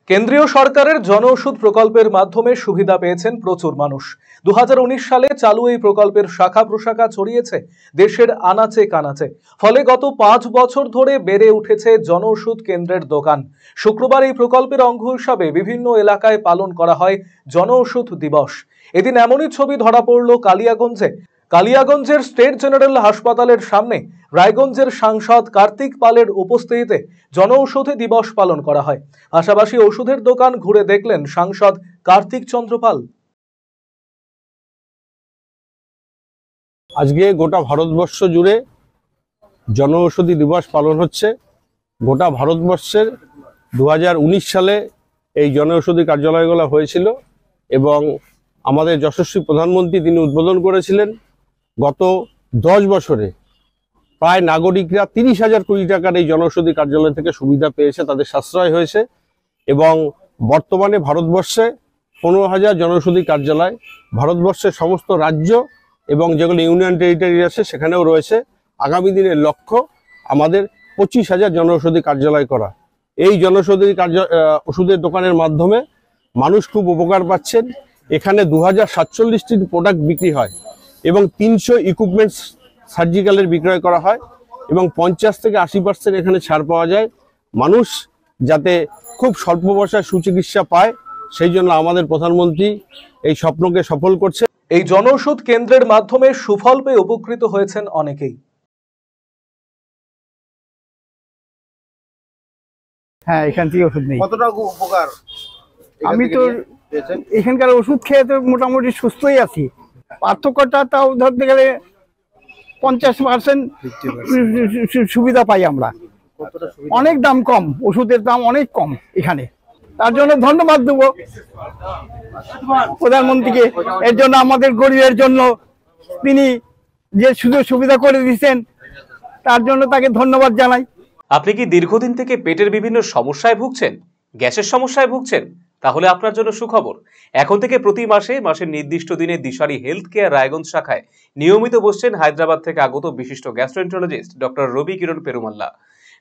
কেন্দ্রীয় সরকারের জনঔষধ প্রকল্পের মাধ্যমে সুবিধা পেয়েছেন প্রচুর মানুষ। 2019 সালে চালু এই প্রকল্পের শাখা প্রশাখা ছড়িয়েছে দেশের আনাচে কানাচে। ফলে গত 5 বছর ধরে বেড়ে উঠেছে জনঔষধ কেন্দ্রের দোকান। শুক্রবার এই প্রকল্পের অঙ্গ হিসাবে বিভিন্ন এলাকায় পালন করা হয় জনঔষধ দিবস। এদিন এমনই ছবি ধরা পড়ল কালিয়াগঞ্জের স্টেট জেনারেল হাসপাতালের সামনে। রায়গঞ্জের সাংসদ কার্তিক পালের উপস্থিতিতে জনঔষধি দিবস পালন করা হয়। পাশাপাশি ওষুধের দোকান ঘুরে দেখলেন সাংসদ কার্তিক চন্দ্র পাল। আজকে গোটা ভারতবর্ষ জুড়ে জনঔষধি দিবস পালন হচ্ছে। গোটা ভারতবর্ষের 2019 সালে এই জনঔষধি কার্যালয়গুলো হয়েছিল এবং আমাদের যশস্বী প্রধানমন্ত্রী তিনি উদ্বোধন করেছিলেন। গত 10 বছরে প্রায় নাগরিকরা 30,000 কোটি টাকার এই জনঔষধি কার্যালয় থেকে সুবিধা পেয়েছে, তাদের সাশ্রয় হয়েছে এবং বর্তমানে ভারতবর্ষে 15,000 জনঔষধি কার্যালয় ভারতবর্ষের সমস্ত রাজ্য এবং যেগুলো ইউনিয়ন টেরিটরি আছে সেখানেও রয়েছে। আগামী দিনের লক্ষ্য আমাদের 25,000 জনঔষধি কার্যালয় করা। এই জনঔষধি ওষুধের দোকানের মাধ্যমে মানুষ খুব উপকার পাচ্ছেন। এখানে 2047টি প্রোডাক্ট বিক্রি হয় এবং 300 ইকুইপমেন্টস সার্জিক্যালের বিক্রয় করা হয় এবং 50 থেকে 80% এখানে ছাড় পাওয়া যায়। মানুষ যাতে খুব স্বল্প পয়সায় সুচিকিৎসা পায় সেই জন্য আমাদের প্রধানমন্ত্রী এই স্বপ্নকে সফল করছে। এই জনঔষধ কেন্দ্রের মাধ্যমে সুফল পেয়ে উপকৃত হয়েছেন অনেকেই। হ্যাঁ, এখান থেকে ওষুধ নেই। কতটা উপকার? আমি তো এখানকার ওষুধ খেয়ে তো মোটামুটি সুস্থই আছি। পার্থক্যটা তাও ধরতে গেলে 50% সুবিধা পাই আমরা। অনেক দাম কম, ওষুধের দাম অনেক কম এখানে। তার জন্য ধন্যবাদ দেবো প্রধানমন্ত্রীকে। এর জন্য আমাদের গরিবের জন্য তিনি যে সুযোগ সুবিধা করে দিয়েছেন তার জন্য তাকে ধন্যবাদ জানাই। আপনি কি দীর্ঘদিন থেকে পেটের বিভিন্ন সমস্যায় ভুগছেন, গ্যাসের সমস্যায় ভুগছেন? তাহলে আপনার জন্য সুখবর। এখন থেকে প্রতি মাসের নির্দিষ্ট দিনে দিশারি হেলথ কেয়ার রায়গঞ্জ শাখায় নিয়মিত বসছেন হায়দ্রাবাদ থেকে আগত বিশিষ্ট গ্যাস্ট্রোএন্টারোলজিস্ট ডক্টর রবি কিরণ পেরুমাল্লা।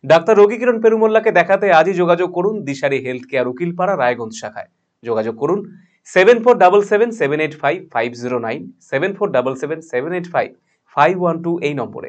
ডাক্তার রবি কিরণ পেরুমাল্লাকে দেখাতে আজই যোগাযোগ করুন দিশারি হেলথ কেয়ার উকিলপাড়া রায়গঞ্জ শাখায়। যোগাযোগ করুন 7477785509, 7477785512 এই নম্বরে।